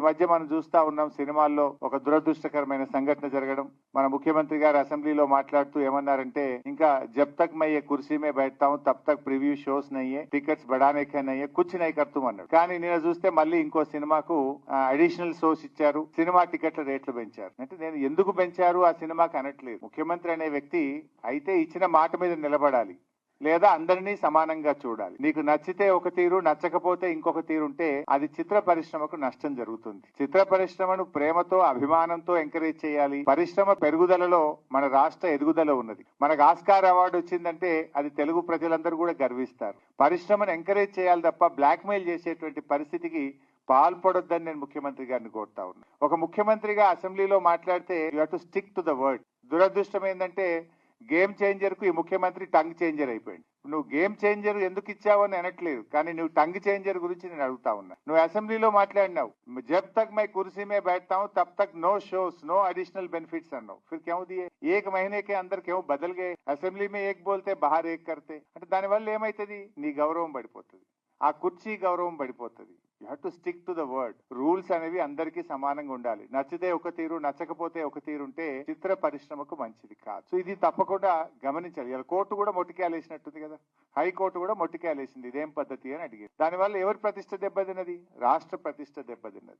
మధ్య మనం చూస్తా ఉన్నాం సినిమాల్లో ఒక దురదృష్టకరమైన సంఘటన జరగడం. మన ముఖ్యమంత్రి గారు అసెంబ్లీలో మాట్లాడుతూ ఏమన్నారంటే, ఇంకా జబ్ తక్ మై కుర్సీ మే బైఠతా హూं తబ్ తక్ ప్రివ్యూ షోస్ నయ్యే టికెట్స్ బడానే కే నయ్యే కుచ్ నై కర్తూం అన్నాడు. కానీ నేను చూస్తే మళ్ళీ ఇంకో సినిమాకు అడిషనల్ షోస్ ఇచ్చారు, సినిమా టికెట్ల రేట్లు పెంచారు. అంటే నేను ఎందుకు పెంచారు ఆ సినిమాకి అనట్లేదు. ముఖ్యమంత్రి అనే వ్యక్తి అయితే ఇచ్చిన మాట మీద నిలబడాలి, లేదా అందరినీ సమానంగా చూడాలి. నీకు నచ్చితే ఒక తీరు, నచ్చకపోతే ఇంకొక తీరు ఉంటే అది చిత్ర పరిశ్రమకు నష్టం జరుగుతుంది. చిత్ర పరిశ్రమను ప్రేమతో అభిమానంతో ఎంకరేజ్ చేయాలి. పరిశ్రమ పెరుగుదలలో మన రాష్ట్ర ఎదుగుదల ఉన్నది. మనకు ఆస్కార్ అవార్డు వచ్చిందంటే అది తెలుగు ప్రజలందరూ కూడా గర్విస్తారు. పరిశ్రమను ఎంకరేజ్ చేయాలి తప్ప బ్లాక్ మెయిల్ చేసేటువంటి పరిస్థితికి పాల్పడొద్దని నేను ముఖ్యమంత్రి గారిని కోరుతా ఉన్నా. ఒక ముఖ్యమంత్రిగా అసెంబ్లీలో మాట్లాడితే you have to stick to the word. దురదృష్టం ఏంటంటే గేమ్ చేంజర్ కు ఈ ముఖ్యమంత్రి టంగ్ చేంజర్ అయిపోయింది. నువ్వు గేమ్ చేంజర్ ఎందుకు ఇచ్చావని అనట్లేదు, కానీ నువ్వు టంగ్ చేంజర్ గురించి నేను అడుగుతా ఉన్నా. నువ్వు అసెంబ్లీలో మాట్లాడినావు, జబ్ తక్ మై కుర్సీ మే बैठता हूं तब तक no shows no additional benefits అన్నావు. फिर क्यों दिए? एक महीने के अंदर क्यों बदल गए? అసెంబ్లీ में एक बोलते बाहर एक करते. అంటే దాని వల్ల ఏమైతుంది? నీ గౌరవం పడిపోతుంది, ఆ కుర్చీ గౌరవం పడిపోతుంది. You have to stick to the word. Rules అనేవి అందరికీ సమానంగా ఉండాలి. నచ్చితే ఒక తీరు, నచ్చకపోతే ఒక తీరు ఉంటే చిత్ర పరిశ్రమకు మంచిది కాదు. సో ఇది తప్పకుండా గమనించాలి. ఇలా కోర్టు కూడా మొట్టికాయలేసినట్టుంది కదా, హైకోర్టు కూడా మొట్టికాయలేసింది. ఇదేం పద్ధతి అని అడిగింది. దానివల్ల ఎవరి ప్రతిష్ట దెబ్బతిన్నది? రాష్ట్ర ప్రతిష్ట దెబ్బతిన్నది.